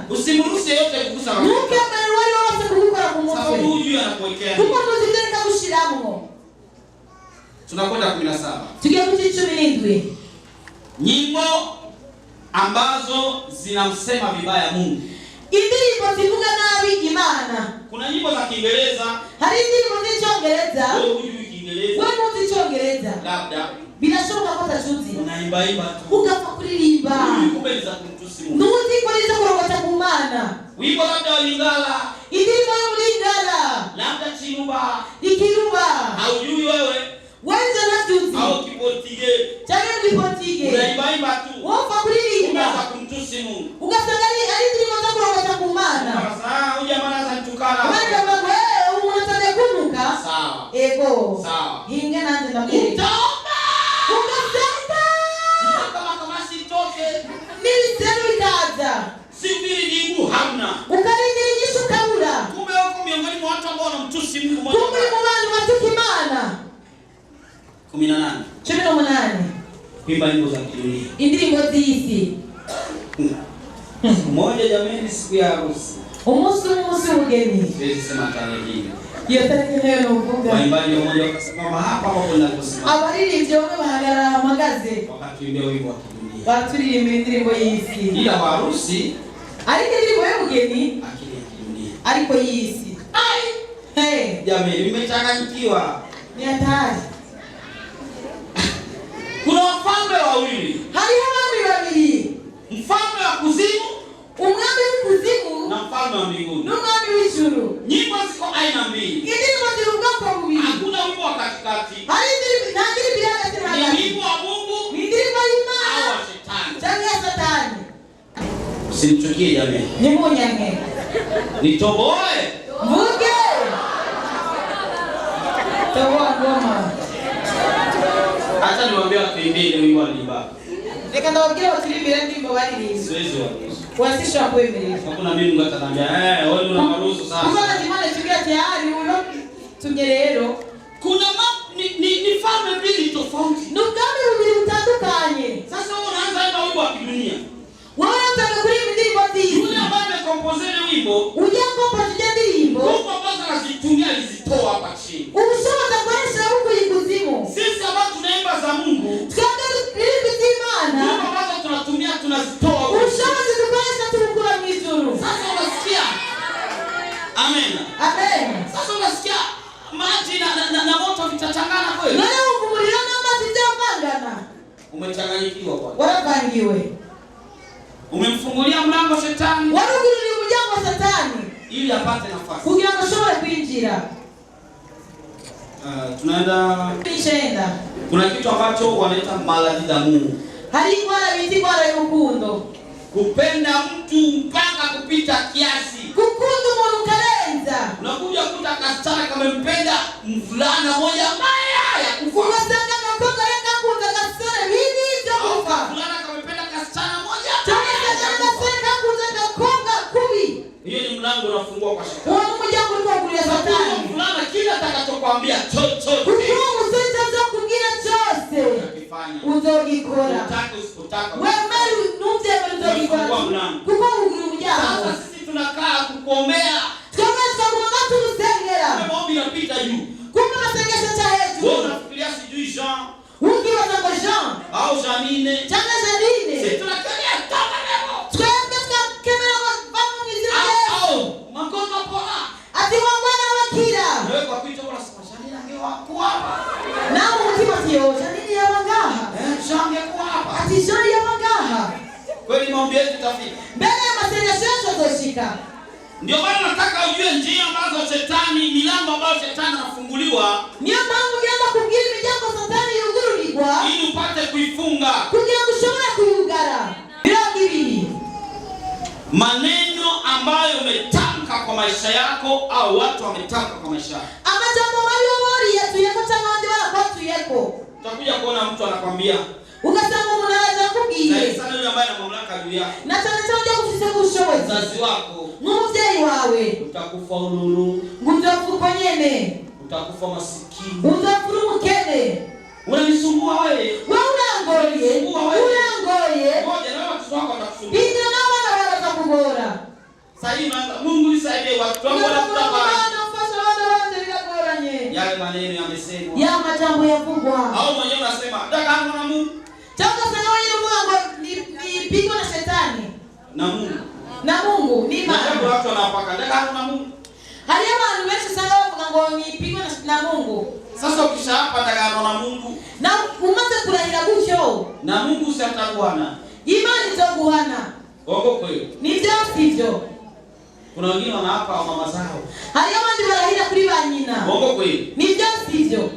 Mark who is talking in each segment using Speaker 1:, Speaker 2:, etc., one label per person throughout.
Speaker 1: Usimruhusu yeyote kugusa mafuta.
Speaker 2: Nuke amarwari wose kugukora ku mutwe.
Speaker 1: Sababu huyu anakuwekea.
Speaker 2: Kuko tuzitereka gushiramo.
Speaker 1: Tunakwenda 17.
Speaker 2: Tugiye ku 17.
Speaker 1: Nyimbo ambazo zinamsema vibaya Mungu.
Speaker 2: Indirimbo zivuga nabi Imana.
Speaker 1: Kuna nyimbo za Kiingereza.
Speaker 2: Hari indirimbo z'icyongereza.
Speaker 1: Wewe hujui Kiingereza.
Speaker 2: Wewe uzi Icyongereza.
Speaker 1: Labda
Speaker 2: Birashoboka ko atacuzi.
Speaker 1: unaimba tu.
Speaker 2: Ugapfa kuririmba.
Speaker 1: Kumbe za kumtusi Mungu.
Speaker 2: Nuzi kwaliza kurogota ku Mana.
Speaker 1: Wimbo labda wa Lingala.
Speaker 2: Indirimbo y'Ulingala.
Speaker 1: Labda Chiluba.
Speaker 2: Ikiruba.
Speaker 1: Haujui wewe.
Speaker 2: Wenza nacuzi.
Speaker 1: Au Kipotige.
Speaker 2: Cyane Kipotige.
Speaker 1: Unaimba tu.
Speaker 2: Wopfa kuririmba.
Speaker 1: Kumbe za kumtusi Mungu.
Speaker 2: Ugasanga ari indirimbo zo kurogota ku Mana.
Speaker 1: Sasa huyu jamaa anatukana.
Speaker 2: Wanda wewe unataka kunuka?
Speaker 1: Sawa.
Speaker 2: Ego.
Speaker 1: Sawa.
Speaker 2: Hinge nanze ndamwita. Kama sitoke. Nilisema ikaza.
Speaker 1: Sibiri jibu hamna.
Speaker 2: Ukalindiri nyishu kabura.
Speaker 1: Kumbe huko miongoni mwa watu ambao wanamtusi Mungu mmoja.
Speaker 2: Kumbe mwana watuki Mana.
Speaker 1: 18.
Speaker 2: 18.
Speaker 1: Kuimba nyimbo za kidunia.
Speaker 2: Indirimbo z'isi.
Speaker 1: Mmoja jamani siku ya harusi.
Speaker 2: Umunsi ugeni.
Speaker 1: Siwezi sema tarehe hii.
Speaker 2: Iyo tariki nayo nuvuga.
Speaker 1: Waimbaji mmoja wakasema hapa kuna kusema.
Speaker 2: Abaririmbyi bamwe bahagarara magaze.
Speaker 1: Wakatuimbia wimbo wa kidunia.
Speaker 2: Baturirimba indirimbo y'isi.
Speaker 1: Ila harusi
Speaker 2: ariko indirimbo y'ubugeni
Speaker 1: akili ya kidunia.
Speaker 2: Ariko y'isi. Ai! Hey,
Speaker 1: jamani nimechanganyikiwa.
Speaker 2: Ni hatari.
Speaker 1: Kuna wafalme wawili.
Speaker 2: Hariho abami babiri.
Speaker 1: Mfalme wa kuzimu,
Speaker 2: umwami w'ikuzimu
Speaker 1: na mfalme wa mbinguni.
Speaker 2: N'umwami w'ijuru.
Speaker 1: Nyimbo ziko aina mbili.
Speaker 2: Indirimbo ziri ubwoko bubiri.
Speaker 1: Hakuna wimbo wa katikati.
Speaker 2: Hari indirimbo hagati na hagati.
Speaker 1: Ni wimbo wa Mungu.
Speaker 2: Ni indirimbo y'Imana.
Speaker 1: Au wa Shetani.
Speaker 2: Cyangwa ya Satani.
Speaker 1: Usinichukie jamani.
Speaker 2: Ni munyange.
Speaker 1: Nitoboe.
Speaker 2: Mvuge. Toboa ngoma.
Speaker 1: Hata niwaambie watuimbie ile wimbo aliimba.
Speaker 2: Reka ndababwira baturimbira indirimbo baririmba.
Speaker 1: Siwezi waruhusu.
Speaker 2: Wasishwa kwemerera.
Speaker 1: Hakuna mimi Mungu atanambia wewe ndio unaruhusu sasa.
Speaker 2: Kubona Imana tugira tayari uno tumye rero.
Speaker 1: Kuna ni falme mbili tofauti.
Speaker 2: N'ubwami bubiri butandukanye.
Speaker 1: Sasa wewe unaanza na wimbo wa kidunia.
Speaker 2: Wewe unataka kuimba indirimbo z'isi.
Speaker 1: Yule ambaye amekompose ile wimbo,
Speaker 2: ujya kompoza indirimbo.
Speaker 1: Mungu ambaye anazitumia alizitoa hapa chini.
Speaker 2: Ubushobozi akoresha huko ikuzimu.
Speaker 1: Sisi ambao tunaimba za Mungu,
Speaker 2: twende tuimbe Imana.
Speaker 1: Mungu ambazo tunatumia tunazitoa.
Speaker 2: Ubushobozi dukoresha tubukura mu ijuru.
Speaker 1: Sasa unasikia? Amen.
Speaker 2: Amen.
Speaker 1: Sasa unasikia maji na moto vitachangana kweli?
Speaker 2: Nayo umuriro n'amazi byavangana.
Speaker 1: Umechanganyikiwa kwa.
Speaker 2: Waravangiwe.
Speaker 1: Umemfungulia mlango Shetani.
Speaker 2: Warugurira umuryango Satani
Speaker 1: Ili apate nafasi.
Speaker 2: kugira ngo ashobore kwinjira.
Speaker 1: Tunaenda. Kuna kitu ambacho wanaita maradhi ya Mungu.
Speaker 2: Hari indwara bita indwara y'urukundo.
Speaker 1: Kupenda mtu mpaka kupita kiasi.
Speaker 2: Gukunda umuntu karenza.
Speaker 1: Unakuja kuta kasichana kamempenda mvulana moja mbaya ya kufa.
Speaker 2: Ugasanga gakoga yakakunda gasore bibi byo kufa.
Speaker 1: Mvulana kamempenda kasichana moja.
Speaker 2: Tugasanga gasore kakunda gakoga kubi.
Speaker 1: Hiyo ni mlango unafungua kwa Shetani.
Speaker 2: Uwo muryango uri kuguria Satani.
Speaker 1: Mvulana kila atakachokuambia chochote.
Speaker 2: Kuko musitaza kubwira cyose. Uzogikora.
Speaker 1: Utaka.
Speaker 2: Wewe ntubyemere uzogikora. Kuko ugura umuryango.
Speaker 1: Sasa sisi tunakaa kukuombea.
Speaker 2: Twameza kumanga turusengera.
Speaker 1: Maombi yanapita juu.
Speaker 2: Kumbe masengesho cha hejuru.
Speaker 1: Wewe unafikiria sijui Jean.
Speaker 2: Ukiwaza kwa Jean
Speaker 1: au Janine.
Speaker 2: Changa Janine.
Speaker 1: Sisi tunakalia toka leo.
Speaker 2: Twende tukakemea bamu Israeli.
Speaker 1: Au magonjwa pona.
Speaker 2: Ati wangwana wakira.
Speaker 1: Wewe kwa kitu bora sema Janine angekuwa hapa.
Speaker 2: Na umutima tio Janine yabangaha.
Speaker 1: Jean angekuwa hapa.
Speaker 2: Ati Jean yabangaha.
Speaker 1: Kweli maombi yetu tafika.
Speaker 2: Mbele ya masengesho yetu tutoshika.
Speaker 1: Ndio maana nataka ujue njia ambazo Shetani, milango ambayo Shetani anafunguliwa.
Speaker 2: Niyo mpamvu ugenda kubwira imiryango Satani yugururirwa.
Speaker 1: Ili upate kuifunga.
Speaker 2: Kugira ngo ushobore kuyugara. Biragibiri.
Speaker 1: Maneno ambayo umetamka kwa maisha yako au watu wametamka kwa maisha yako.
Speaker 2: Amajambo bayobori yetu yako cyangwa abandi barakwatuyeko.
Speaker 1: Utakuja kuona mtu anakwambia.
Speaker 2: Ugasanga umuntu araza kubwiye.
Speaker 1: Sana yule ambaye ana mamlaka juu yako.
Speaker 2: Na cyane cyane ujya gufise ubushobozi.
Speaker 1: Mzazi wako.
Speaker 2: N'umubyeyi wawe.
Speaker 1: Utakufa ululu.
Speaker 2: Ngudapfuko nyene.
Speaker 1: Utakufa masikini.
Speaker 2: Utapfura umukene.
Speaker 1: Unanisumbua wewe.
Speaker 2: Wewe urangoye. Urangoye.
Speaker 1: Ngoja na watu wako watakusumbua.
Speaker 2: Binda na wana baraza bigagora.
Speaker 1: Sasa Mungu nisaidie watu wangu wanataka. Yale maneno yamesemwa.
Speaker 2: Ya majambo yafungwa.
Speaker 1: Au mwenyewe unasema, "Nataka na Mungu."
Speaker 2: Chaka sana wewe Mungu ni pigo na shetani.
Speaker 1: Na Mungu.
Speaker 2: Na Mungu ni maana.
Speaker 1: Ndio watu wanapaka, "Nataka na Mungu."
Speaker 2: Haliama niweze sana ngo ni pigo na Mungu.
Speaker 1: Sasa ukishapa nataka na Mungu.
Speaker 2: Na umaze kurahira gutyo.
Speaker 1: Na Mungu usitakuana.
Speaker 2: Imani itakuana.
Speaker 1: Ongo kweli.
Speaker 2: Ni sivyo.
Speaker 1: Kuna wengine wanaapa wa mama zao.
Speaker 2: Haliama ndi barahira kuri banyina.
Speaker 1: Ongo kweli.
Speaker 2: Ni sivyo.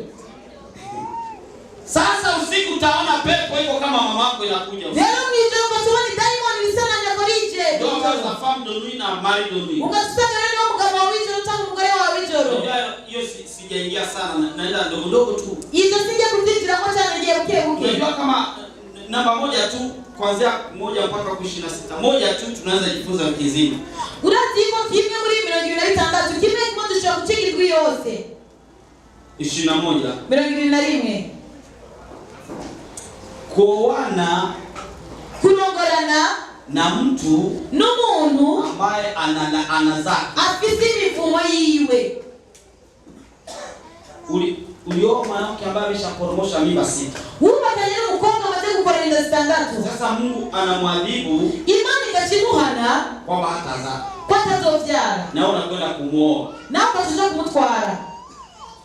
Speaker 1: Sasa usiku utaona pepo iko kama mama yako inakuja.
Speaker 2: Leo mwijo kwa sababu diamond lisana nyakorije.
Speaker 1: Ndio kwanza famu doni na mali doni.
Speaker 2: Ukasema nani mgabo wa wijo utamu mgare wa wijo.
Speaker 1: Hiyo sijaingia sana, naenda ndogo ndogo tu.
Speaker 2: Hizo sija kutitira kwa sana je uke.
Speaker 1: Unajua kama namba moja tu kuanzia 1 mpaka 26. Moja tu tunaanza jifunza wiki nzima.
Speaker 2: Uraziko kimwe muri 26 kimwe kimoja cha kuchiki kwa yose.
Speaker 1: 21.
Speaker 2: 21.
Speaker 1: Kuoana
Speaker 2: kunongorana
Speaker 1: na mtu
Speaker 2: n'umuntu
Speaker 1: ambaye anazaa
Speaker 2: afite imivumo yiwe.
Speaker 1: Ulioa mwanamke ambaye ameshaporomosha mimba 6.
Speaker 2: Ubatanye n'umukobwa amaze gukora inda 6.
Speaker 1: Sasa Mungu anamwadhibu,
Speaker 2: imani gachimuhana
Speaker 1: kwamba hatazaa.
Speaker 2: Kwa tazovyara.
Speaker 1: Na unakwenda kumuoa.
Speaker 2: Na kwa kumutwara.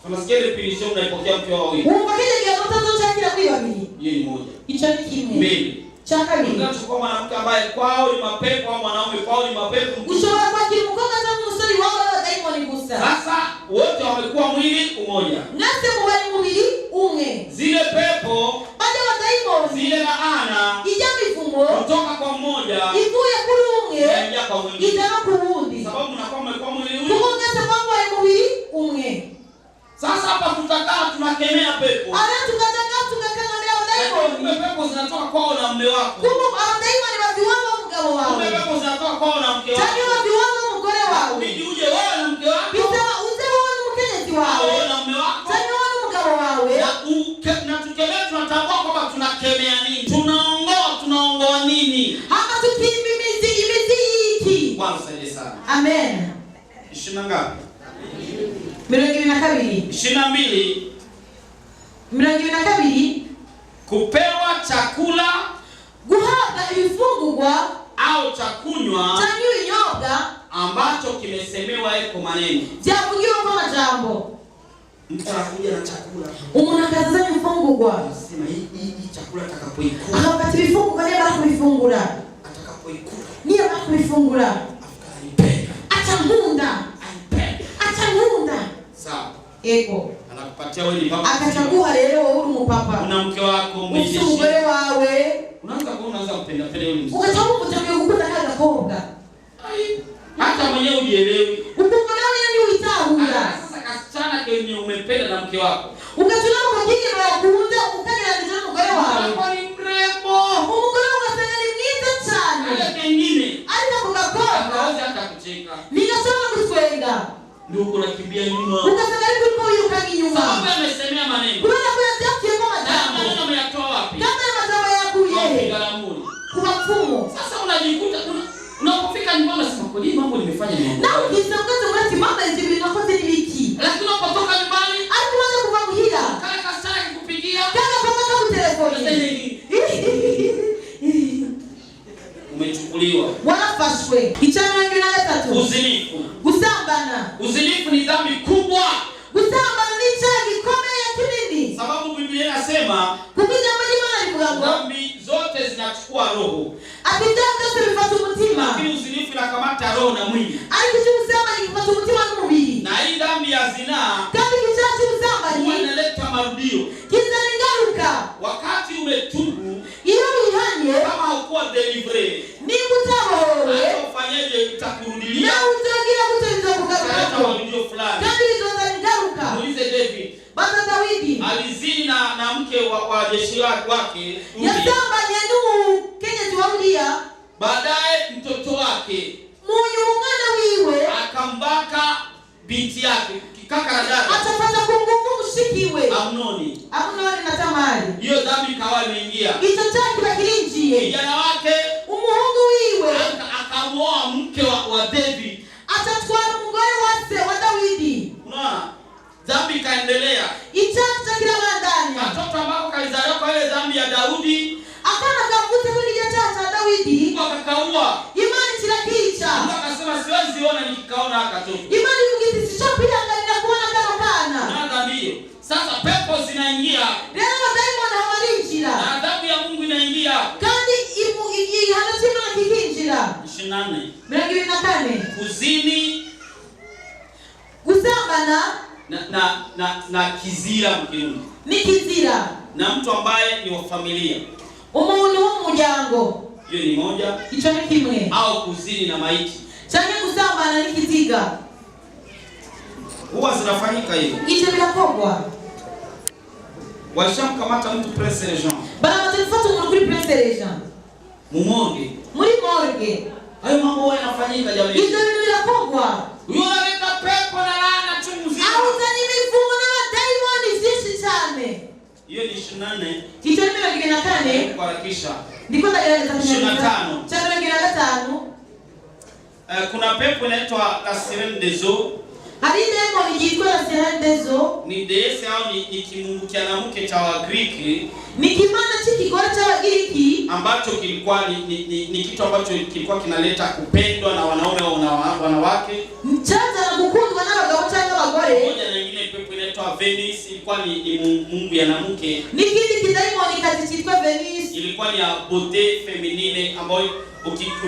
Speaker 1: Tunasikia ile pilisho unaipokea mke wao wewe.
Speaker 2: Umfakije kia mtoto chakira kwa babiri.
Speaker 1: Hiyo ni moja.
Speaker 2: Icho ni kimwe.
Speaker 1: Mbili.
Speaker 2: Chaka ni.
Speaker 1: Unachukua mwanamke ambaye kwao ni mapepo au mwanaume kwao ni mapepo.
Speaker 2: Ushobora kwa kimukoka tangu usuri wao wa daimoni gusa.
Speaker 1: Sasa wote wamekuwa mwili umoja.
Speaker 2: Nase mubali mubili umwe.
Speaker 1: Zile pepo
Speaker 2: baada wa daimoni
Speaker 1: zile laana
Speaker 2: ijamifumo
Speaker 1: kutoka kwa mmoja
Speaker 2: ivuye kuri umwe
Speaker 1: yaingia kwa mwingine.
Speaker 2: Itana kuundi.
Speaker 1: Sababu mnakuwa mmekuwa mwili ule.
Speaker 2: Kuongeza mambo ya mubili umwe.
Speaker 1: Sasa hapa tutakaa tunakemea pepo.
Speaker 2: Ara tukataka tukakangamia daimoni.
Speaker 1: Kumbe pepo zinatoka kwao na mume wako.
Speaker 2: Kumbe daimoni waviwao mgabo wao.
Speaker 1: Kumbe pepo zinatoka kwao na mke wako.
Speaker 2: Tani waviwao mgore wao.
Speaker 1: Bidi uje wewe na mke wako.
Speaker 2: Bisema uze wewe na mkenyezi wao.
Speaker 1: Wewe na mume wako.
Speaker 2: Tani wewe mgabo wao.
Speaker 1: Na tukemea tunatambua kwamba tunakemea nini? Tunaongoa nini?
Speaker 2: Hapa tukimbi miziki.
Speaker 1: Bwana saidie sana.
Speaker 2: Amen.
Speaker 1: 20 ngapi?
Speaker 2: 22.
Speaker 1: 22.
Speaker 2: 22.
Speaker 1: Kupewa chakula
Speaker 2: guhabwa ibifungurwa
Speaker 1: au chakunywa
Speaker 2: cyangwa ibinyobwa
Speaker 1: ambacho kimesemewa eko maneno.
Speaker 2: Byavugiwe kwa majambo.
Speaker 1: Mtu anakuja na chakula.
Speaker 2: Umuntu akaza ibifungurwa.
Speaker 1: Anasema hii chakula atakapoikula.
Speaker 2: Akapata ibifungurwa niba kubifungura.
Speaker 1: Atakapoikula.
Speaker 2: Niba kubifungura. Atangunda. Atangunda.
Speaker 1: Sawa.
Speaker 2: Ego.
Speaker 1: Anakupatia wewe ni baba.
Speaker 2: Akachagua leo wewe uri mupapa.
Speaker 1: Una mke wako mwenye
Speaker 2: umugore wawe.
Speaker 1: Unaanza kupenda yule mtu.
Speaker 2: Ukachagua kutamia kukuta kaka kobwa.
Speaker 1: Hata mwenyewe ujielewi.
Speaker 2: Ukungana ni uitahura.
Speaker 1: Sasa kasichana kenye umependa na mke wako.
Speaker 2: Ukachuna kwa kike na kuunda ukanya na ndio mgore wao.
Speaker 1: Kwa ni mrembo.
Speaker 2: Umugore ukasema ni mwiza cyane.
Speaker 1: Hata kingine.
Speaker 2: Alika kukakoa.
Speaker 1: Akaanza hata kucheka.
Speaker 2: Nikasema kutwenga.
Speaker 1: Ndio unakimbia nyuma.
Speaker 2: Ukasema ni kuliko yuka nyuma.
Speaker 1: Sababu amesemea maneno.
Speaker 2: Kuna kuna jambo kwa majambo.
Speaker 1: Maneno ameyatoa wapi?
Speaker 2: Kama majambo ya kuye. Kwa mfumo.
Speaker 1: Sasa unajikuta unapofika nyumbani unasema kwa nini mambo nimefanya mambo.
Speaker 2: Na ukisongoza unati mambo hizi vinakosa ni wiki.
Speaker 1: Lakini unapotoka nyumbani,
Speaker 2: alikuanza kufamuhira.
Speaker 1: Kale kastara kikupigia.
Speaker 2: Kama kwa telefoni.
Speaker 1: Umechukuliwa.
Speaker 2: Warafashwe. Ichana ngina 3.
Speaker 1: Uzinifu.
Speaker 2: Gusambana.
Speaker 1: Uzinifu ni dhambi kubwa.
Speaker 2: Gusambana ni chagi komea kinini.
Speaker 1: Sababu Biblia inasema
Speaker 2: kupiga majimana ni kugango.
Speaker 1: Dhambi zote zinachukua roho.
Speaker 2: Akitaka sifatu mutima.
Speaker 1: Lakini uzinifu inakamata roho na mwili.
Speaker 2: Alikichusema ni kupata mutima na mwili.
Speaker 1: Na hii dhambi ya zinaa
Speaker 2: kama kichachi usamba ni
Speaker 1: inaleta marudio.
Speaker 2: Kizaningaruka.
Speaker 1: Wakati umetubu,
Speaker 2: iyo bihanye
Speaker 1: kama haukuwa delivery,
Speaker 2: ni mutaho wewe.
Speaker 1: Ufanyaje itakurudilia?
Speaker 2: Na utagira kutenza kugaruka.
Speaker 1: Kaleta marudio fulani.
Speaker 2: Kama kizaningaruka.
Speaker 1: Muulize David.
Speaker 2: Baba Dawidi
Speaker 1: alizini na mke wa jeshi wake.
Speaker 2: Yasamba nyanu Kenya tuaulia.
Speaker 1: Baadaye mtoto wake
Speaker 2: Munyu mwana wiwe
Speaker 1: akambaka binti yake kikaka na dada.
Speaker 2: Atapata kunguvu mshikiwe.
Speaker 1: Amnoni
Speaker 2: na Tamari.
Speaker 1: Hiyo dhambi ikawa imeingia.
Speaker 2: Hicho chaki la kilinjie.
Speaker 1: Kijana wake
Speaker 2: umuhungu wiwe
Speaker 1: akamuoa mke wa David.
Speaker 2: Atatwara umugore wa Dawidi.
Speaker 1: Unaona? Dhambi kaendelea.
Speaker 2: Itacha kila bandani.
Speaker 1: Katoto ambako kalizaliwa kwa ile dhambi ya Daudi.
Speaker 2: Akana kavuta kuli jata Dawidi.
Speaker 1: Mungu akakaua.
Speaker 2: Imani chirakicha.
Speaker 1: Mungu akasema siwezi ona nikikaona katoto.
Speaker 2: Imani mugiti sichopita ngalina kuona kama kana.
Speaker 1: Na dhambi hiyo. Sasa pepo zinaingia.
Speaker 2: Leo daima na walinjira.
Speaker 1: Na adhabu ya Mungu inaingia.
Speaker 2: Kandi hanatima na kikinjira.
Speaker 1: 24. Kuzini,
Speaker 2: kusambana
Speaker 1: na kizira mkirundi.
Speaker 2: Ni kizira.
Speaker 1: Na mtu ambaye ni wa familia.
Speaker 2: Umuntu w'umuryango.
Speaker 1: Hiyo ni moja.
Speaker 2: Icho ni kimwe.
Speaker 1: Au kuzini na maiti.
Speaker 2: Change kusambana ni kiziga.
Speaker 1: Huwa zinafanyika hiyo.
Speaker 2: Icho birakogwa.
Speaker 1: Washamkamata mtu Prince Regent.
Speaker 2: Bana mtafata umuntu kuri Prince Regent.
Speaker 1: Mumonge.
Speaker 2: Muri morgue.
Speaker 1: Hayo mambo huwa yanafanyika jamani.
Speaker 2: Icho birakogwa.
Speaker 1: Huyo analeta pepo na laana chungu nzima.
Speaker 2: Au tani mifumo na daimoni sisi cyane.
Speaker 1: Hiyo ni 24.
Speaker 2: Icho ni 24.
Speaker 1: Kuharakisha.
Speaker 2: Ndiko ndagereza
Speaker 1: 25.
Speaker 2: Cha 25.
Speaker 1: Kuna pepo inaitwa la Sirène des Eaux.
Speaker 2: Hadi demoni jitwa la Sirène des Eaux.
Speaker 1: Ni deesse au ni kimungu cha mwanamke cha Wagiriki.
Speaker 2: Ni kimana chikigora cha Wagiriki
Speaker 1: ambacho kilikuwa ni kitu ambacho kilikuwa kinaleta kupendwa na wanaume au na wanawake.
Speaker 2: Mchaza na kukundwa na bagabo cyangwa abagore.
Speaker 1: Moja na nyingine pepo inaitwa Venus, ilikuwa ni mungu ya mwanamke.
Speaker 2: Ni kile kidaimoni kati kitwa Venus.
Speaker 1: Ilikuwa ni ya beauté féminine ambayo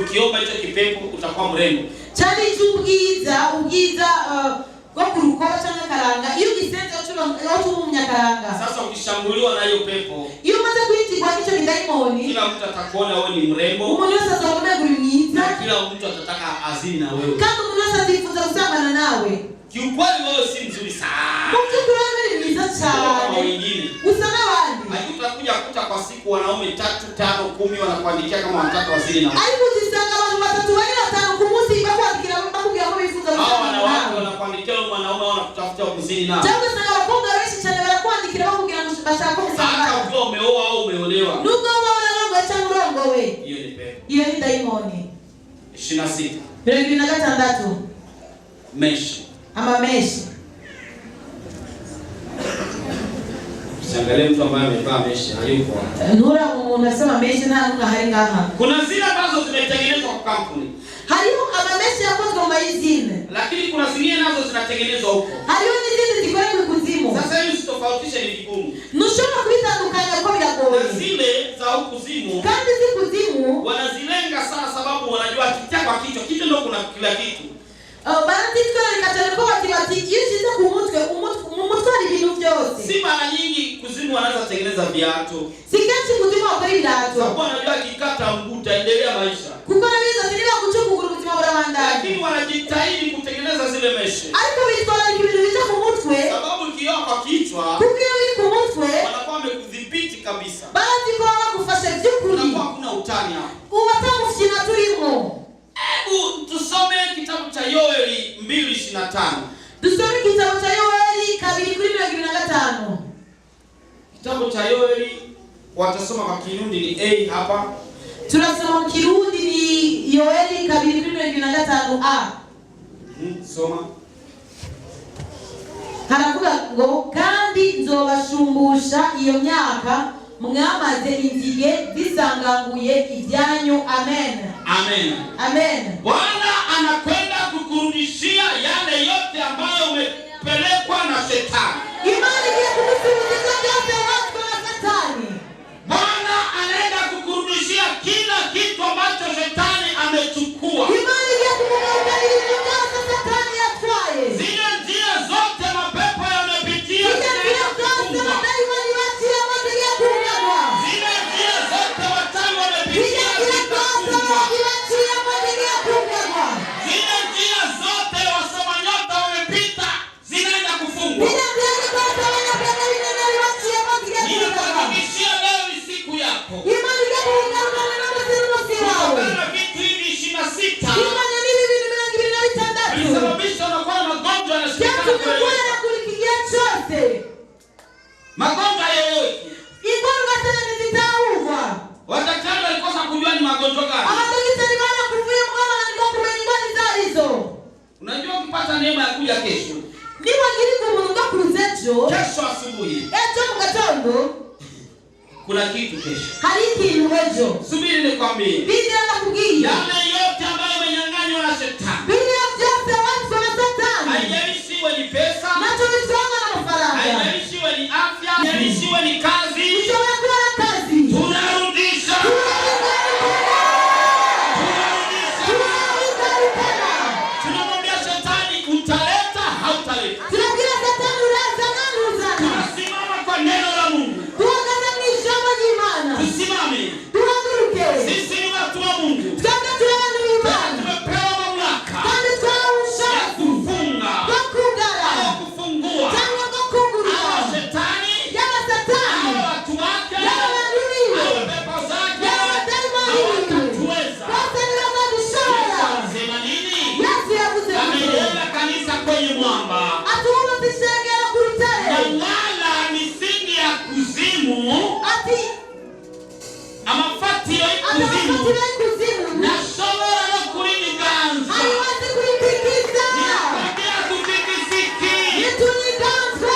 Speaker 1: ukiomba hicho kipepo utakuwa mrembo.
Speaker 2: Cyari ubwiza kwa kurukora cyangwa karanga. Iyo gisenze oculo umunyakaranga.
Speaker 1: Sasa ukishambuliwa na hiyo pepo,
Speaker 2: iyo maze kwitigwa hicho kidaimoni,
Speaker 1: kila mtu atakuona wewe ni mrembo.
Speaker 2: Umuntu wese azabona guri mwiza.
Speaker 1: Na kila mtu atataka azini na wewe.
Speaker 2: Kandi umuntu wese azifuza kusambana nawe.
Speaker 1: Kiukweli wewe si mzuri sana.
Speaker 2: Mtu ni mwiza cyane.
Speaker 1: Wengine.
Speaker 2: Usana wandi.
Speaker 1: Utakuja kuta kwa siku wanaume 3, 5, 10 wanakuandikia kama wanataka wazini na wewe.
Speaker 2: Alipozisanga watu 5 kumusi bakwandikira bakubwira ko bifuza
Speaker 1: kusambana nawe. Hao wanakuandikia mwanaume wanakutafuta kuzini nawe.
Speaker 2: Cyangwa sanga bakobwa benshi cyane barakwandikira bakubwira ngo bashaka kusambana.
Speaker 1: Hata ukiwa umeoa au umeolewa.
Speaker 2: Nuko wala cyangwa urongo we.
Speaker 1: Hiyo ni pepo.
Speaker 2: Hiyo ni daimoni.
Speaker 1: 26.
Speaker 2: 26.
Speaker 1: Meshi.
Speaker 2: Ama meshi.
Speaker 1: Usiangalie mtu ambaye amevaa meshi hayupo.
Speaker 2: Nura unasema meshi na nunga hari ngaha.
Speaker 1: Kuna zile ambazo zimetengenezwa kwa kampuni.
Speaker 2: Hariyo amameshi yakozwe mu izine.
Speaker 1: Lakini kuna zingine nazo zinatengenezwa huko.
Speaker 2: Hariyo n'izindi zikora ku kuzimu.
Speaker 1: Sasa hivi usitofautishe ni vigumu.
Speaker 2: Nushobora kubitandukanya kwa biragoye.
Speaker 1: Na zile za kuzimu.
Speaker 2: Kandi zikuzimu
Speaker 1: wanazilenga sana sababu wanajua kitakwa kichwa ndio kuna kila kitu.
Speaker 2: Baratitwa ikatalikuwa wati yishize kumutwe ari ibintu byose.
Speaker 1: Si mara nyingi kuzimu wanaanza tengeneza viatu.
Speaker 2: Sikanchi kuzimu wakora ibirato.
Speaker 1: Sababu wanajua kikata mguu utaendelea maisha.
Speaker 2: Kuko nabiza ziliba kuchukugura ubuzima burabandanya.
Speaker 1: Lakini wanajitahidi kutengeneza zile meshi.
Speaker 2: Ariko bitwara ibintu bica ku mutwe.
Speaker 1: Sababu ukiwa kwa kichwa,
Speaker 2: kukiwa biri ku mutwe,
Speaker 1: wanakuwa wamekudhibiti kabisa.
Speaker 2: Bazi kwa wakufasha vyukuri.
Speaker 1: Unakuwa kuna utani hapo.
Speaker 2: Ubatamufina turimo.
Speaker 1: Hebu tusome kitabu cha Yoeli 2:25.
Speaker 2: Tusome kitabu cha Yoeli 2:25.
Speaker 1: Kitabu cha Yoeli watasoma kwa Kirundi ni A hapa.
Speaker 2: Tunasoma kwa Kirundi ni Yoeli 2:25a.
Speaker 1: Soma.
Speaker 2: Haravuga ngo kandi nzobashumbusha iyo myaka mwamaze inzige zisanganguye ibyanyu. Amen.
Speaker 1: Amen.
Speaker 2: Amen.
Speaker 1: Bwana anakwenda kukurudishia yale yote ambayo umepelekwa na shetani.
Speaker 2: Imani ya kumsuluhisha yote watu na Shetani.
Speaker 1: Bwana anaenda kukurudishia kila kitu ambacho shetani amechukua.
Speaker 2: Imani ya kumwondoa yote Shetani atwaye.
Speaker 1: Zile njia zote mapepo yamepitia.
Speaker 2: Zile njia zote daimoni watia moja kunyagwa.
Speaker 1: Zile njia zote watawi wamepitia.
Speaker 2: Zile njia zote watia moja kunyagwa.
Speaker 1: Zile njia zote wasoma nyota wamepita zinaenda kufungwa.
Speaker 2: Zile njia zote wanapenda winene watia moja kunyagwa.
Speaker 1: Ninakuhakikishia leo ni siku yako.
Speaker 2: Imani ya kunyagwa na msiruhusi wao.
Speaker 1: Kutokana vitu hivi 26.
Speaker 2: Imani ni hivi vile 26.
Speaker 1: Vilisababisha unakuwa na magonjwa yanashikana
Speaker 2: kwa kulikigia chote.
Speaker 1: Magonjwa yoyote.
Speaker 2: Igonga sana nizitaugwa.
Speaker 1: Wadaktari walikosa kujua ni magonjwa gani.
Speaker 2: Abadaktari bana kuvuya mwana
Speaker 1: neema ya kuja kesho.
Speaker 2: Niwagiriko umuntu gakuruzejo.
Speaker 1: Kesho asubuhi.
Speaker 2: Ejo mu gatondo.
Speaker 1: Kuna kitu kesho.
Speaker 2: Hari ikintu ejo.
Speaker 1: Subiri nikwambie.
Speaker 2: Biblia inakubwira.
Speaker 1: Yale yote ambayo umenyang'anywa na shetani.
Speaker 2: Biblia yote watu wa Shetani.
Speaker 1: Haijalishi iwe ni pesa.
Speaker 2: Na tulisoma na mafaranga.
Speaker 1: Haijalishi iwe ni afya. Haijalishi iwe ni kazi.
Speaker 2: Ushobora kazi.
Speaker 1: Tunarudisha. Tunamwambia shetani utaleta hautaleta.
Speaker 2: Tunamwambia shetani uleta nani uzana.
Speaker 1: Tunasimama kwa neno la Mungu.
Speaker 2: Tuangaza mishamba jimana.
Speaker 1: Tusimame.
Speaker 2: Tuanguke.
Speaker 1: Sisi ni watu wa Mungu.
Speaker 2: Tuangaza tuangaza imani.
Speaker 1: Tumepewa mamlaka.
Speaker 2: Kandi twausha.
Speaker 1: Ya kufunga.
Speaker 2: Kukungara.
Speaker 1: Au kufungua.
Speaker 2: Tangu kukungura.
Speaker 1: Hawa shetani.
Speaker 2: Yawa satani.
Speaker 1: Hawa watu wake.
Speaker 2: Yawa waduriwe.
Speaker 1: Hawa pepo zake.
Speaker 2: Yawa daimoni.
Speaker 1: Hawatatuweza.
Speaker 2: Wasa ni lama nishaya.
Speaker 1: Sema nini?
Speaker 2: Yesu yavuze
Speaker 1: Amejenga kanisa kwenye mwamba.
Speaker 2: atuuma tishengera ku rutare.
Speaker 1: Na wala misingi ya kuzimu.
Speaker 2: Ati
Speaker 1: Amafatiro y'ikuzimu.
Speaker 2: amafatiro y'ikuzimu.
Speaker 1: Nashobora no kuriganza.
Speaker 2: Haiwezi kulitikisa.
Speaker 1: Ninakwambia kutikisiki.
Speaker 2: Nituliganzwa.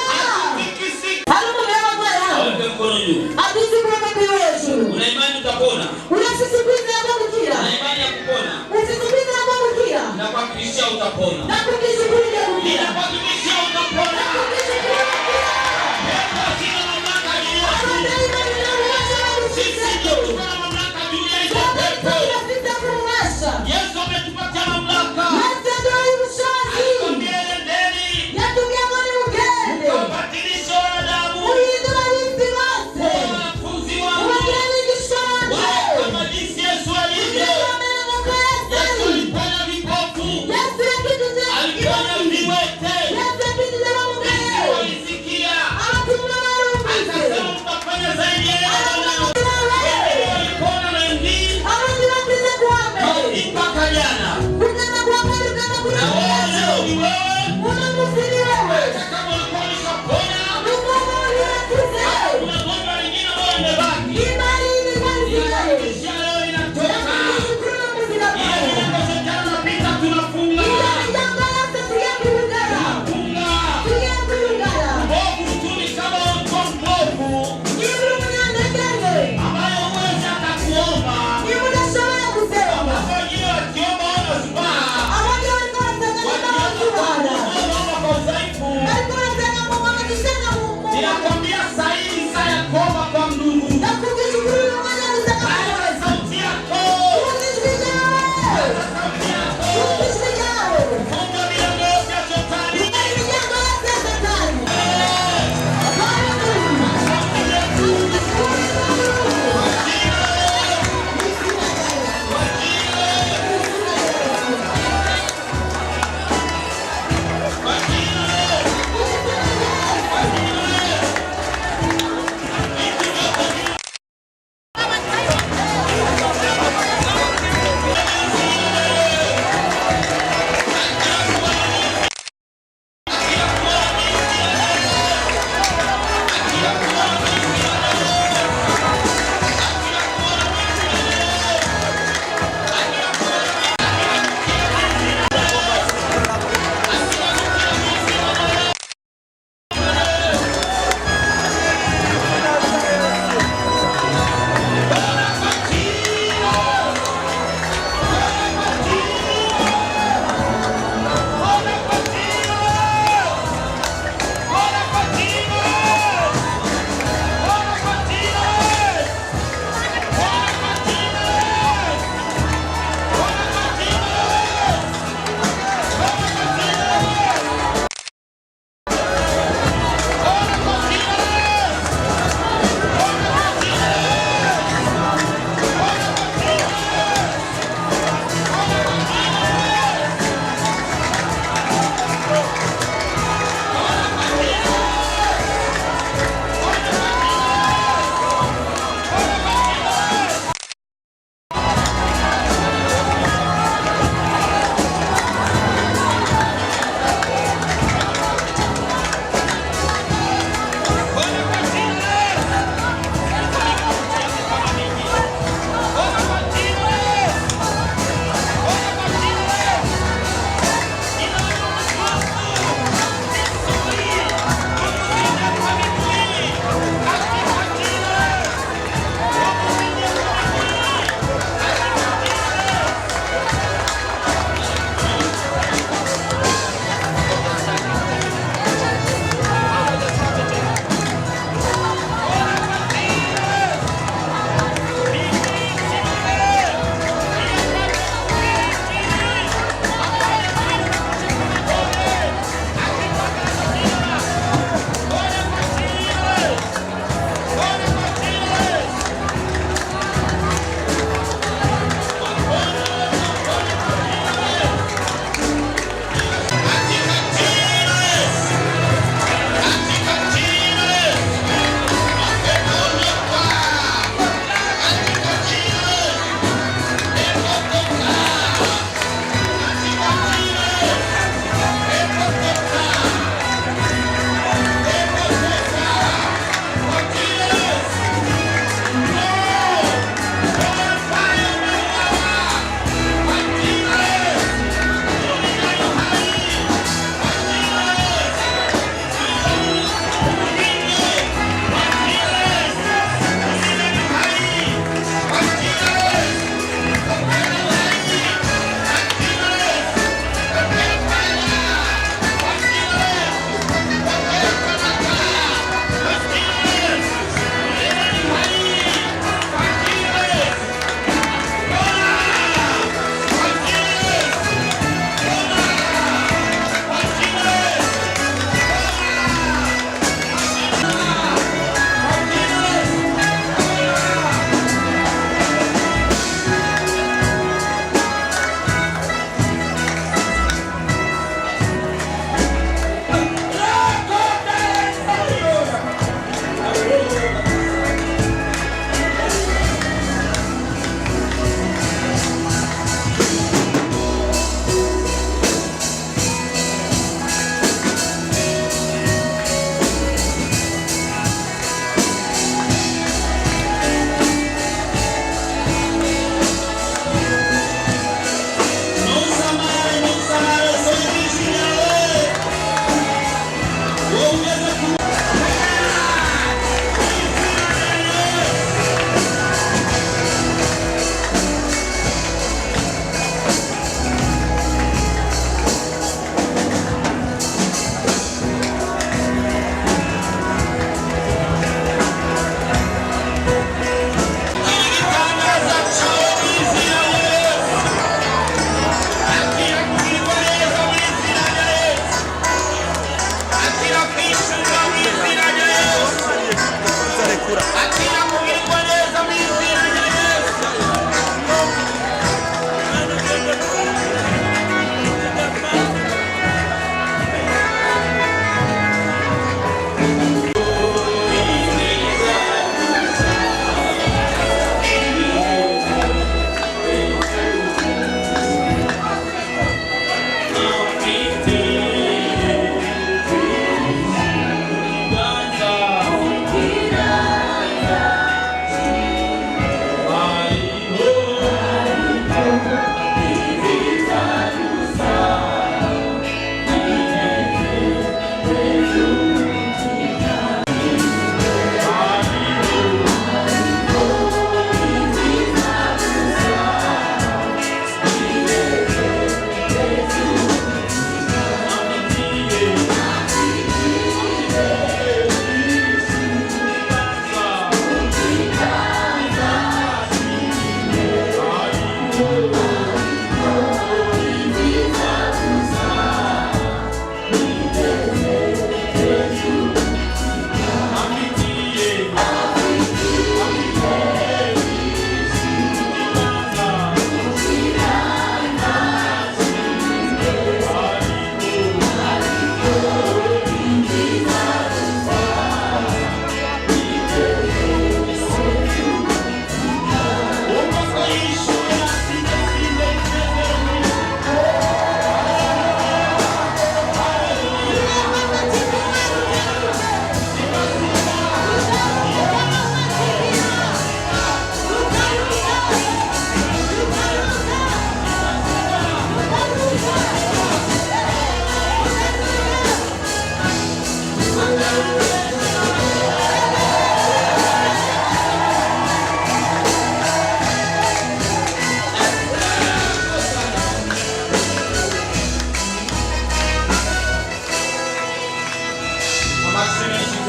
Speaker 1: Kutikisiki.
Speaker 2: Hari umuntu y'abagwara.
Speaker 1: Aweke mkono juu.
Speaker 2: Atuzi kuweka mkono hejuru.
Speaker 1: Una imani utapona.
Speaker 2: Unafisi kwiza ya kuamukira.
Speaker 1: Una imani ya kupona.
Speaker 2: Ufisi kwiza ya kuamukira.
Speaker 1: Nakuhakikishia utapona.
Speaker 2: Na kukishukuru ya kuamukira.
Speaker 1: Ninakuhakikishia utapona. Pepo hazina mamlaka juu yetu. Sisi ndio tuko na mamlaka juu ya hizo pepo. Yesu ametupatia mamlaka. Alikwambia nendeni. Wabadilishe wanadamu. Wanafunzi wangu. Wawe kama jinsi Yesu alivyo. Yesu aliponya vipofu. Aliponya viwete.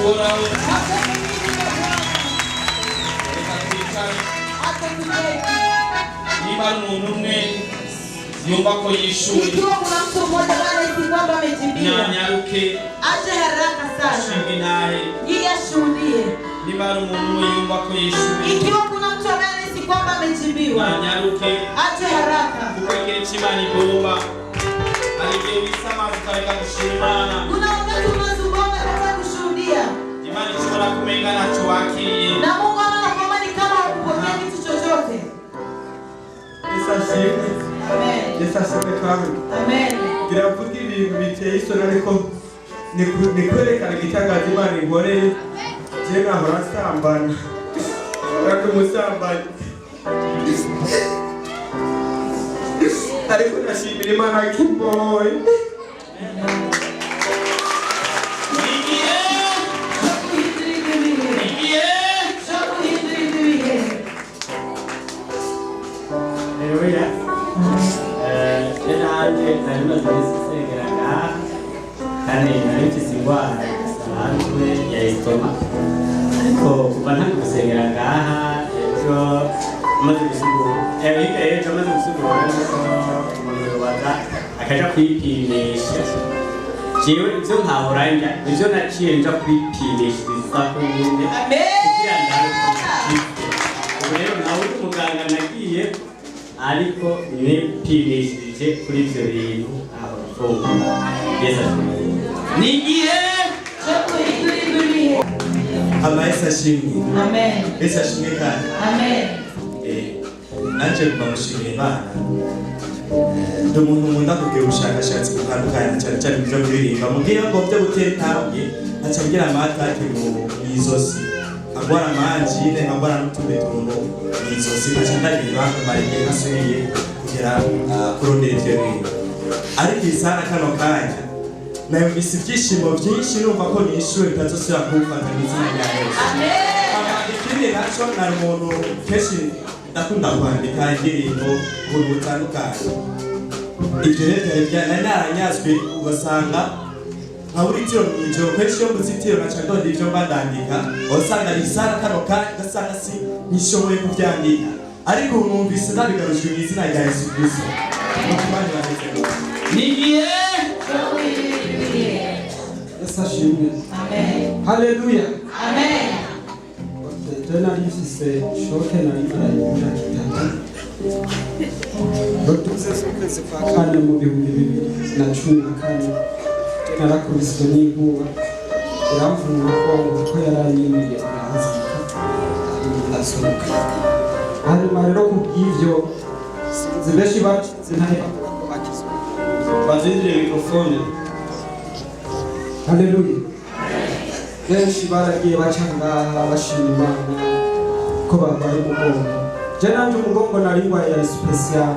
Speaker 1: uhoraho reka twicare niba ari umuntu umwe yumva ko yishuye
Speaker 2: Ikiwa kuna mtu mmoja anahisi kwamba amejibiwa,
Speaker 1: nyanyaruke
Speaker 2: aje haraka sana
Speaker 1: ashinge naye.
Speaker 2: ili ashuhudie.
Speaker 1: Niba ari umuntu umwe yumva ko yishuye
Speaker 2: Ikiwa kuna mtu anahisi kwamba amejibiwa,
Speaker 1: nyanyaruke
Speaker 2: aje haraka.
Speaker 1: kuko igihe cy'Imana igomba hari igihe wisamaza ukareka gushima Imana.
Speaker 2: Kuna wakati unazubonga katika kushuhudia
Speaker 1: Imana ishobora kumenga ntacyo wakiriye
Speaker 2: na Mungu anaona kwamba ni kama hukupokea kitu chochote.
Speaker 3: Yesu ashimwe.
Speaker 2: Amen.
Speaker 3: Yesu ashimwe kandi.
Speaker 2: Amen.
Speaker 3: Biravuga ibintu biteye isoni ariko ni kwerekana igitangaza Imana inkoreye. Je nahora nsambana. Ariko umusambanyi. Ariko nashimira Imana kimboye.
Speaker 4: Kandi narifise ingwara isanzwe ya estoma ariko kuva ntange gusengera ngaha ejo amaze gusigura ejo amaze gusigura umuntu yobaga akaja kwipimisha jewe ivyo nkahora ndya ivyo naciye nja kwipimishiriza kunyene kugira ndabe rero nawe umuganga nagiye ariko nipimishirije kuri ivyo bintu aho mfunga Yesu ashimwe.
Speaker 1: nigihe
Speaker 3: Yesu ashimwe.
Speaker 2: Amen.
Speaker 3: Yesu ashimwe kandi.
Speaker 2: Amen.
Speaker 3: Nanje kubamushimira Imana. Ndi umuntu nkunda kugira ubushakashatsi butandukanye cyane cyane mu byo kuririmba. Mubwira ngo byo gutera intambwe aca ngira amatake mu izosi. Agwara amanjine agwara n'utundi tuntu mu izosi aca ndagira bambaye nkasubiye kugera kurondera ibyo bintu. Ariko isana kano kanya nayumvise ibyishimo byinshi numva ko nishuwe bitazosubira kumfata mu izina rya Yesu. Ikindi nacyo nari umuntu kenshi ndakunda kwandika indirimbo mu buryo butandukanye. Ibyo rero byari naranyazwe ugasanga nka buri tiro mu ijoro kenshi iyo mbuze itiro naca ndonda ibyo mba ndandika wasanga risara kano kanya ugasanga si nishoboye kubyandika ariko ubu numvise nabigarujwe mu izina rya Yesu Kristo.
Speaker 1: nigihe
Speaker 5: Yesu ashimwe.
Speaker 2: Amen.
Speaker 5: Haleluya.
Speaker 2: Amen.
Speaker 5: Tena rifise shoke na imana kitatu. Rotuze ukwezi kwa kane mu 2014. Tena rakubiswe n'inkuba. Yaramvunira ko yarayimiye arazika. Ndasohoka. Hanyuma rero kubw'ivyo zibeshi bacize ntari bakizwe.
Speaker 3: Bazindire mikrofone.
Speaker 5: Haleluya. Benshi baragiye baca ngaha bashima Imana ko barwaye umugongo. Je nanje umugongo nari ndwaye ya special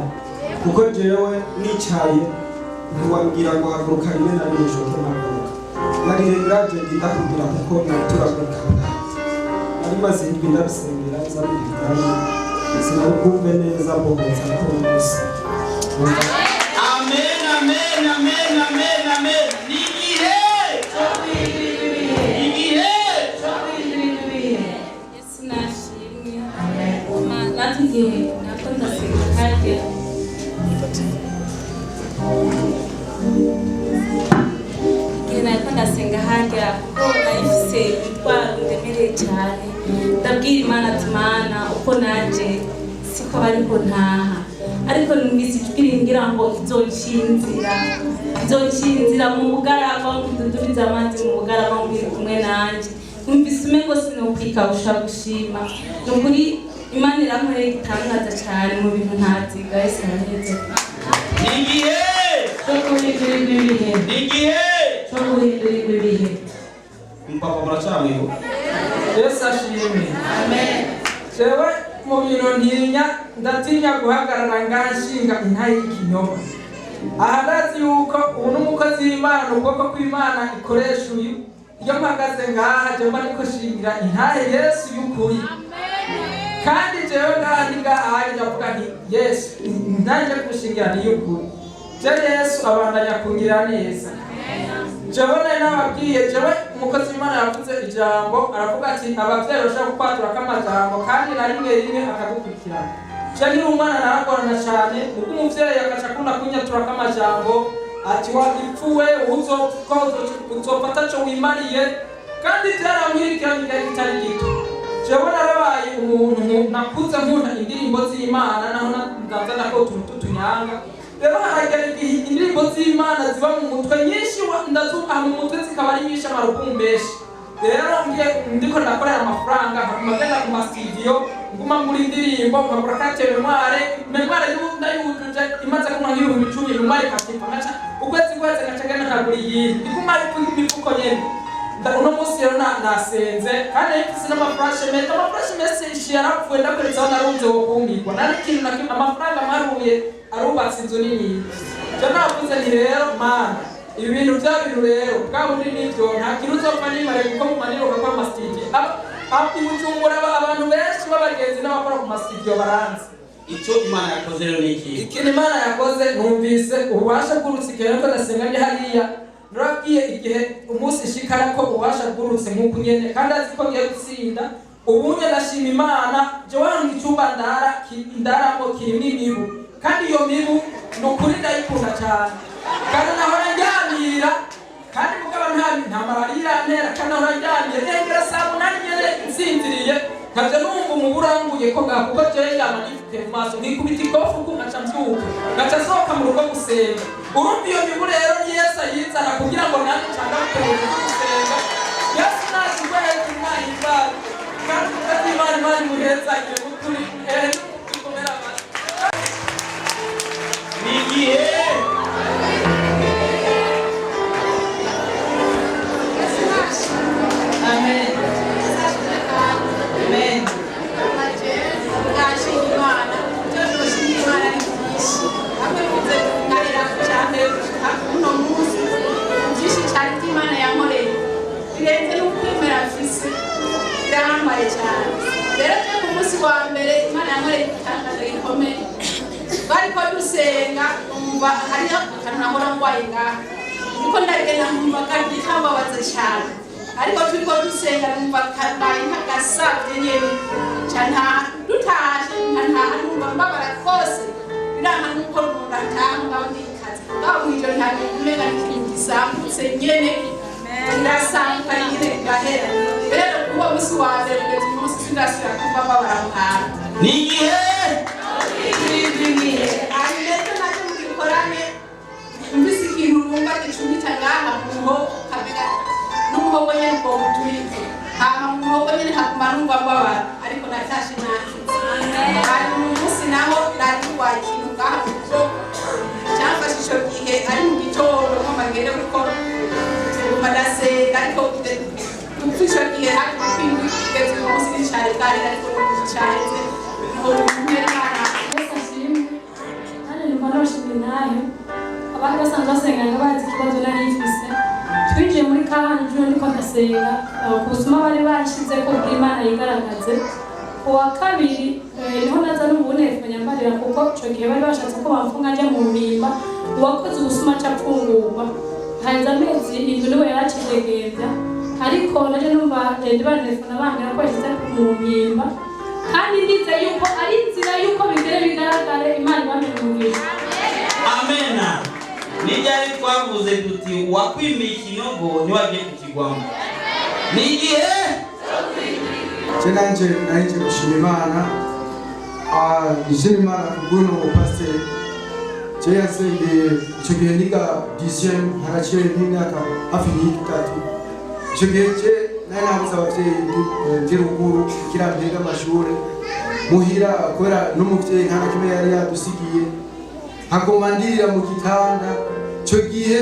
Speaker 5: kuko jewe nicaye ntiwambwira ngo haguruka rimwe na rimwe shoke naguruka. Nari regrade ndinda kugira kuko naturaguruka ngaha. Nari maze indwi ndabisengera zabirikanye. Sinakumve neza bohotsa ko umunsi.
Speaker 1: amen amen amen amen amen nigihe
Speaker 6: Yesu nashimwe. Natwe nako ndasenga kandi ndasenga hajya kuko nayifise imitwaro ndemereye cyane ndabwira Imana ati Mana uko naje siko bariko ntaha ariko numvise ijwi rimbwira ngo izonshinzira mu bugaragwa nkududubiza amazi mu bugaragwa ngwiri kumwe nanje numvise umengo sinokwikawusha gushima nukuri Imana irankoreye igitangaza cyane mu bintu ntaziga Yesu araheze
Speaker 1: nigihe mpapa muracamwiho
Speaker 7: Yesu ashimwe.
Speaker 2: Amen.
Speaker 7: Jewe mu bintu ndatinya guhagarara nganshinga intayi y'ikinyoma. Aha ndazi yuko ubu n'umukozi w'Imana ukuboko kw'Imana ikoresha uyu iyo mpagaze ngaha jewe ariko shingira intahe Yesu y'ukuri. Kandi jewe ngaha ndi ngaha ndavuga nti Yesu ntaje gushingira ni y'ukuri. Je Yesu abandanya kungira neza. Jewe nababwiye jewe umukozi w'Imana yavuze ijambo aravuga ati abavyeyi bashaka gukwatura k'amajambo kandi na rimwe rimwe akagukurikirana. Cyangwa umwana naragorana cyane kuko umuvyeyi akaca akunda kunyatura k'amajambo ati wagipfuwe uzopata co wimariye kandi vyaramwirikiranye igihe kitari gito. Jewe narabaye umuntu nakuze nkunda indirimbo z'Imana naho ndaza ndako utuntu tunyanga. Rero haragera igihe indirimbo z'Imana ziba mu mutwe nyinshi ndazuka mu mutwe zikaba ari nyinshi amarukumu menshi. Rero ndiko ndakorera amafaranga nkagenda ku studio nguma muri indirimbo nkakora kate memoire y'undayujuje imaze kumwa nk'ibihumbi 10 memoire katipa ngaca ukwezi ngaca genda nkagura iyindi iguma ari imifuko nyene. Uno munsi rero nasenze kandi ifise n'amaflashe message yarapfuye ndakoretsaho narunze wo kumbirwa nari ikintu amafaranga maruye arubatse inzu nini. Je navuze nti rero mana ibi bintu bya bintu rero bwabundi nivyo nta kintu uzopfa nimare kuko mu maniro kwa mastage ibujumbura abantu benshi b'abagenzi n'abakora ku mastage baranze.
Speaker 1: Icyo Imana yakoze rero ni iki?
Speaker 7: Ikintu Imana yakoze numvise ububasha bw'urutsikiro ko ndasenga ndi hariya naragiye igihe umunsi shikara ko ubasha bw'urutse nk'uko nyene kandi azi ko ngiye gutsinda ubunye ndashima Imana je wangu icyumba ndaramo kirimo imibu kandi iyo mibu nukuri ndayikunda cyane kandi nahora njyamira kandi mugaba nta malariya ntera kandi nahora njyamira engera saa 8 nyene nsinziriye nkaje numva umuburanguye ko bwa kuko je yama nifite mu maso nkikubita ikofu ko ngaca mbyuka ngaca soka mu rugo gusenga. Urumva iyo mibu rero Yesu ayizana kugira ngo nanjye cyangwa gukomeza gusenga. Yesu naje kwezi Imana ibara kandi kuko Imana muheza igihe mukuri tukomera amashyi.
Speaker 1: Ni igihe
Speaker 2: Amen. Amen.
Speaker 8: Rero ku munsi wa mbere Imana yankoreye igitangazo gikomeye. Bariko dusenga umva hariyo akantu nahora ngwaye ngaha niko ndagenda nkumva kandi kambabaza cyane ariko turiko dusenga numva kabaye nk'agasavye nyene cyane dutashe nta numva mbabara kose biranga nuko umuntu atanga ndikaza bamwijo nta kumenya ikintu gisambutse nyene ndasanka nyene gahera. Rero kuba musi wa mbere kugeza umunsi sindasubira kumva mbabara muhana.
Speaker 1: ni igihe
Speaker 8: Ayineto naje mugikorane mbisi ikintu rumva gicumita ngaha muho kamera n'umuhogo nyene ko mutuye hama muhogo nyene hakuma numva mbabara ariko natashe nakize. Ari mu munsi naho nari wakintu ngaha kuko cyafashe ico gihe ari mu gitondo nko magere kuko madasenga ariko kufisha gihe hari kwindi kugeza mu munsi cyane kandi ariko cyane
Speaker 6: abandi basanzwe basenga bazi ikibazo nari mfise twinjiye muri kahani juru niko ndasenga kubusuma bari bashize ko bw'Imana yigaragaze kuwa kabiri niho naza n'ubunefu nyambarira kuko ico gihe bari bashatse ko bamfunga njya mu mpimba uwakoze ubusuma acapfungurwa hanze amezi indwi niwe yaracidegembya ariko naje numva ndibanefuna bambwira ko yashyize mu mpimba kandi ndize yuko ari inzira yuko bigere bigaragare Imana ibamenyumvisha.
Speaker 1: Amena. Nijari twavuze tuti wakwimiye ikinogo niwagiye kukigwamo. Ni igihe
Speaker 5: nanje naje gushima Imana nishima Imana kubw'uno pastor je yasengeye icyo gihe niga 10 haraciye n'imyaka hafi y'itatu. Icyo gihe je nari nabuze abavyeyi ndi ruguru kirambiga amashuri muhira kubera n'umuvyeyi nta kimwe yari yadusigiye hakomandirira mu gitanda. Icyo gihe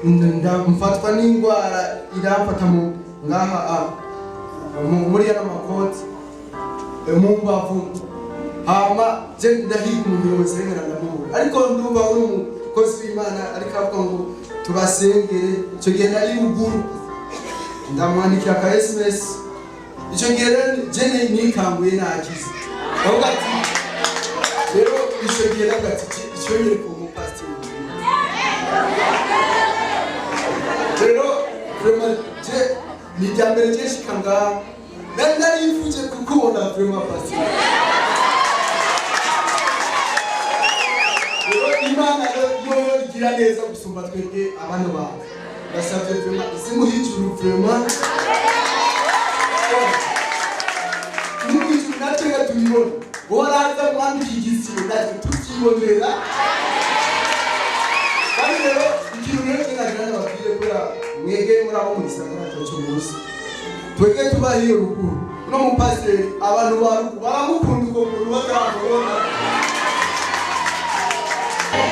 Speaker 5: ndamfatwa n'indwara iramfata mu ngaha muri ya makoti mu mbavu hama je ndahiga umuntu wesengera ndamubura ariko ndumva uri umukozi w'Imana ariko avuga ngo tubasengere. Icyo gihe nari ruguru ndamwandikira ka SMS. Icyo gihe je nikanguye nakize avuga ati rero icyo gihe nagati icyo nyere ku mupasiteri rero vraiment irya mbere cyeshika ngaha nari yifuje kukubona vraiment pasi Imana yo igira neza gusumba twebwe abana bawe ndasabye vraiment isimuhijuru vraiment n'ibintu natwe tubibona waraza mwandika igisibo natwe tukibonera kandi rero ikintu rero kinagira n'ababwire kubera mwege muri abo mu gisagara cyo munsi twege tubahiye rukuru no mu pasiteri abantu baramukunda uko kuntu batarabona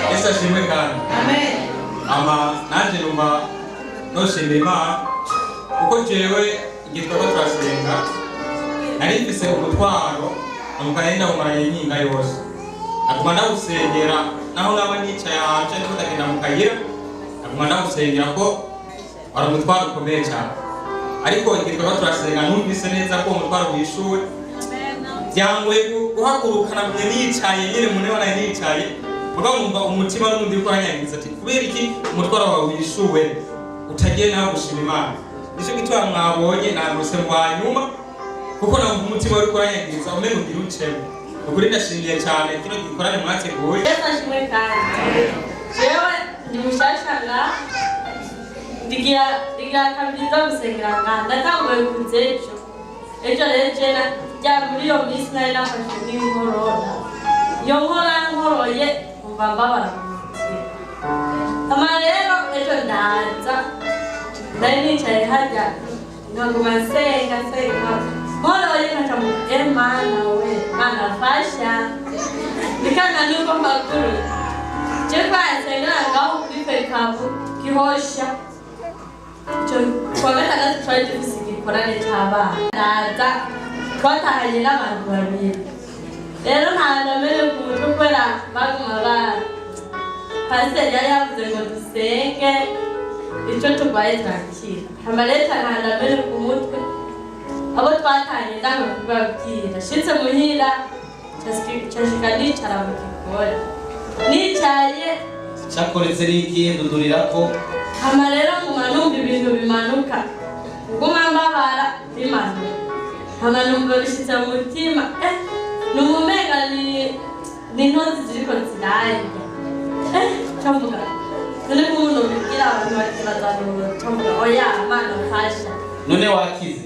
Speaker 9: Yesu ashimwe kandi.
Speaker 2: Amen.
Speaker 9: Nanje numva noshimira Imana kuko jewe igitwa turasenga nari mfise umutwaro numukagenda mumaranye inkinga yose aguma ndawusengera naho naba nicaye hanje niko ndagenda mu kayira aguma ndawusengera ko wari umutwaro ukomeye cyane ariko igitwa turasenga numvise neza ko umutwaro wishuwe byangoye guhagurukana mwe nicaye nyine mune wana nicaye Muga numva umutima n'undi uko yanyagiza ati kubera iki umutwaro wawe wishuwe utagiye nawe gushima Imana nicyo gitwa mwabonye naguse mwanyuma kuko namva umutima uri kuranyagiza umenye ugira ucemo ukuri ndashimiye cyane kino gikorane mwateguye
Speaker 6: Yesu ashimwe kandi jewe ndi mushashanga ndigira kabiriza gusengera nganda ndatanguye kuzejo ejo rero jena rya muri iyo minsi nari nafashe n'inkorora iyo nkoroye baba baramutse amarero ejo ndaza nari nicaye hajya ngaguma nsenga nkoroye nkacamu Mana we Mana fasha nikana nuko makuru jepa nsenga ngaho kwifekabu kihosha cyo kwa gatandatu twari dufise igikorane cy'abana ndaza twatahanye n'abantu babiri rero ntanamere ku mutwe kubera baguma pasiteri yari yavuze ngo dusenge icyo turwaye turakira amaleta ntanamere ku mutwe abo twatanye ndanga kubabwira shitse muhira cyashika nicara mu gikoni nicaye
Speaker 1: cyakoretse n'igiye ndudurira ko
Speaker 6: amarero nguma numva ibintu bimanuka nguma mbabara bimanuka amanumva bishitse mu mutima numumenga ni ntozi ziriko zirarya cambuga none umuntu bigira abantu bakibazanura cambuga oya Mana fasha
Speaker 1: none wakize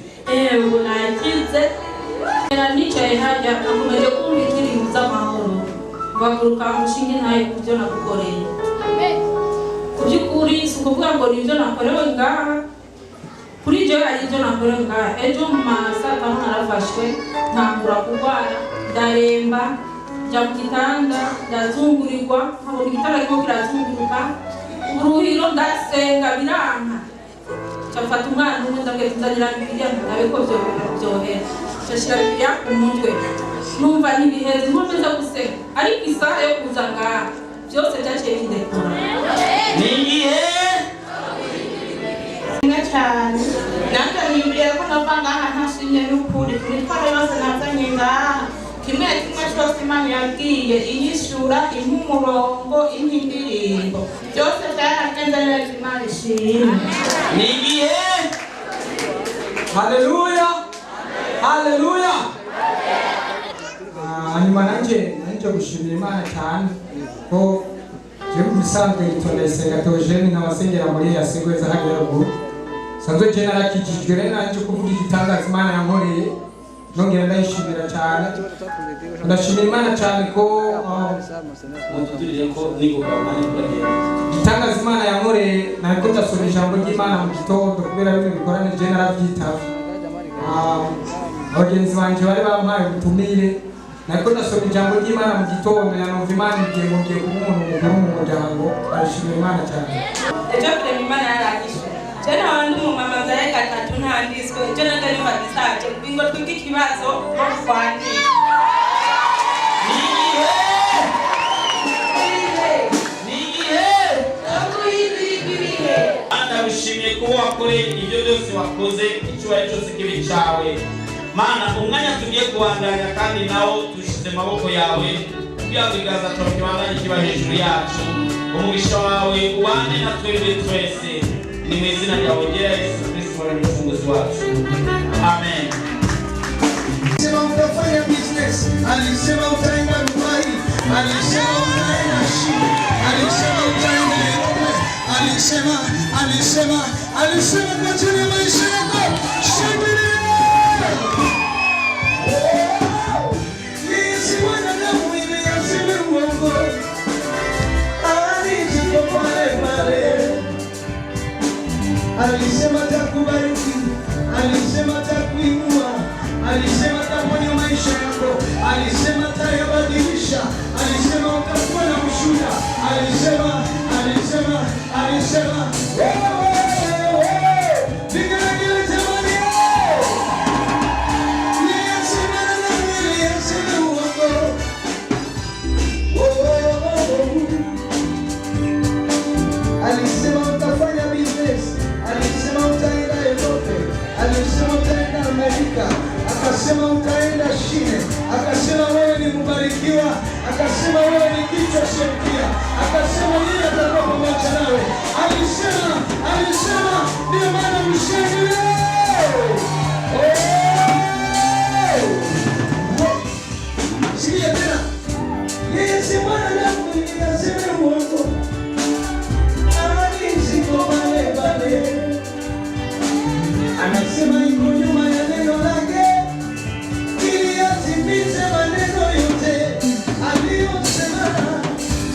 Speaker 6: ubu nakize nicaye hajya nakomeje kumva indirimbo z'amahoro baguruka mushinge ntayo kubyo nagukoreye kubyukuri si ukuvuga ngo nibyo nakorewe ngaha kuri jewe hari ibyo nakorewe ngaha ejo mu saa tanu narafashwe ntangura kurwara ndaremba njya mu gitanda ndazungurirwa nkabona igitanda kirimo kirazunguruka uruhiro ndasenga biranka cyafata umwana umwe ndabwiye tuzanira Bibiliya ndabe ko byohera cyashyira Bibiliya ku mutwe numva ntibiheze nkomeza gusenga ariko isaha yo kuza ngaha byose byaciye bidekora
Speaker 1: ni igihe
Speaker 8: cyane nanjye nibwira ko nava ngaha ntashimye n'ukuri kuri twara yose nazanye ngaha kimwe cyose Imana yabwiye inyishura impumurongo impindirimbo byose byaragenze neza Imana ishimwe
Speaker 1: ni igihe
Speaker 5: haleluya haleluya hanyuma nanje gushimira Imana cyane ko jewe bisanzwe itonde Sengatogene n'abasengera muri ya Segweza hariya ruguru sanzwe je narakijijwe rero nanje kuvuga igitangaza Imana yankoreye nongera ndayishimira cyane ndashimira Imana cyane ko
Speaker 1: mutudurire ko nigukabane kuragenda
Speaker 5: igitangaza Imana yankoreye nariko ndasoma ijambo ry'Imana mu gitondo kubera bimwe bikorane je narabyitavye abagenzi banje bari bampaye ubutumire nariko ndasoma ijambo ry'Imana mu gitondo yanumva Imana igiye kuba umuntu mukuru mu muryango arashimira Imana cyane
Speaker 6: ejo kurema Imana yarangije jana wandu mu mama nzaye gatatu ntandiswe ejo nandari mbagisaje bingo twige ikibazo no kwandika
Speaker 1: ndabishimiye kuba wakoreye ibyo byose wakoze icyubahiro cyose kibi cyawe Mana umwanya tugiye kubandanya kandi nawo dushize amaboko yawe kugira ngo igaza cyawe kibandanye kiba hejuru yacu umugisha wawe ubane na twebwe twese ni mu izina ryawe ryera Yesu Kristo Mwana Mchunguzi wacu. Amen.
Speaker 10: Alisema utafanya business, alisema utaenda Dubai, alisema utaenda shule, alisema utaenda Europe, alisema kwa ajili ya maisha yako. Shangilia! Yeye si mwanadamu ili aseme uongo. Aliziko pale pale. Alisema atakubariki, alisema atakuinua, alisema ataponya maisha yako, alisema atayabadilisha, alisema utakuwa na ushuhuda, alisema vigelegele jamani, yeye si mwanadamu ili aseme uongo. Alisema utafanya business, alisema utaenda Europe, alisema utaenda Amerika, akasema utaenda shule, akasema wewe ni mbarikiwa, akasema wewe ni kichwa cha mkia, akasema yeye atakuwa pamoja nawe. Alisema, ndio maana mshangilie. Sikia tena, yeye si mwanadamu ili aseme uongo. Anasema iko nyuma ya neno lake ili atimize maneno yote aliyosema.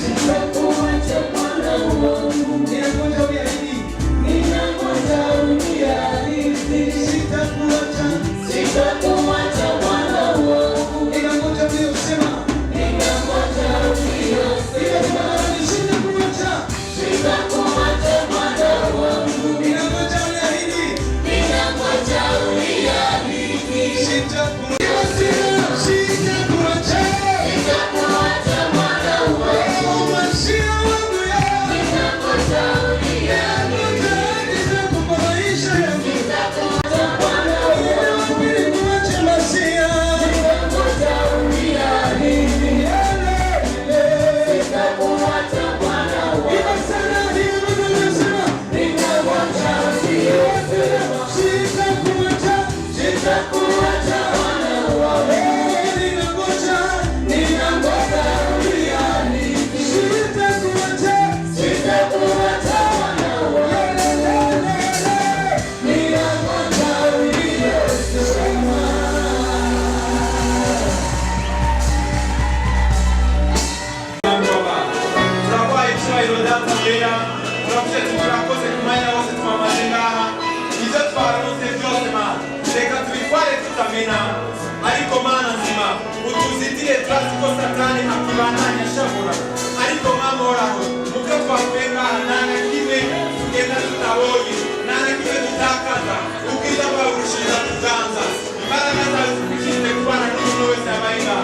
Speaker 10: Sitakuacha Bwana wangu, ninangoja uniahidi, sitakuacha Bwana wangu, ninangoja uliyosema, sitakuacha Bwana wangu, ninangoja uniahidi,
Speaker 1: ariko mana nzima utuzitire twasiko satani akibandanya shabura ariko mama oraho muke twakwenga nana kimwe tugenda tutabonye nana kimwe tutakaza ubwiza bwawe bushira kuganza imbaraga zawe zikwishyire kubana n'umuntu wese abahinga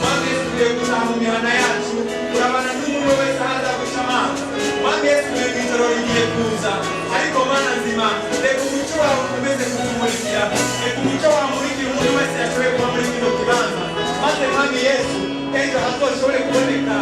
Speaker 1: maze tugiye gutaha mu mihana yacu urabana n'umuntu wese ahaza guca amazi maze Yesu mu ijoro rigiye kuza ariko mana nzima reka umuco wawe ukomeze kutumurikira reka umuco wawe umurikire umuntu wese yashoboye kuba muri kino kibanza maze mwami Yesu ejo hazoshobore kuboneka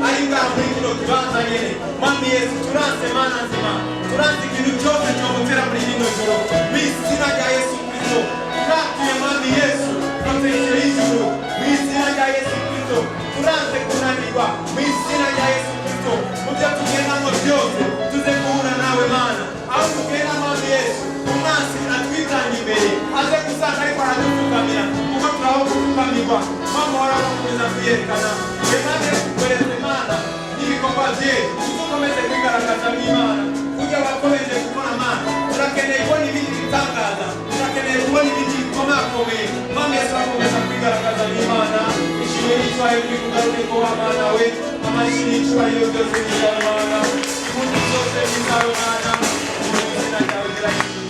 Speaker 1: ari ngaha muri kino kibanza nyene. Mwami Yesu turanse mana nzima, turanse ikintu cyose cyomutera muri kino joro mw'izina rya Yesu Kristo. Turatuye mwami Yesu protection y'ijuru mw'izina rya Yesu Kristo. Turanse kunanirwa mw'izina rya Yesu Kristo. Mubyo tugendamo byose tuze guhura nawe mana, aho tugenda mwami Yesu umwansi atwitanga imbere aze gusanga ariko aradupfukamira kuko turaho gupfukamirwa. Mama warakomeza kuyerekana Imana kubereze mana n'ibikorwa bye tukomeze kwigaragaza n'Imana kugira bakomeze gukora mana. Turakeneye kubona ibindi bitangaza, turakeneye kubona ibindi bikomakomeye. Mama Yesu akomeza kwigaragaza n'Imana. Ishimwe n'icubahiro kuri kugaruke ko Mana we amashyi n'icubahiro byose ni Imana impundu zose ni zawe mana mu izina ryawe ryera Yesu.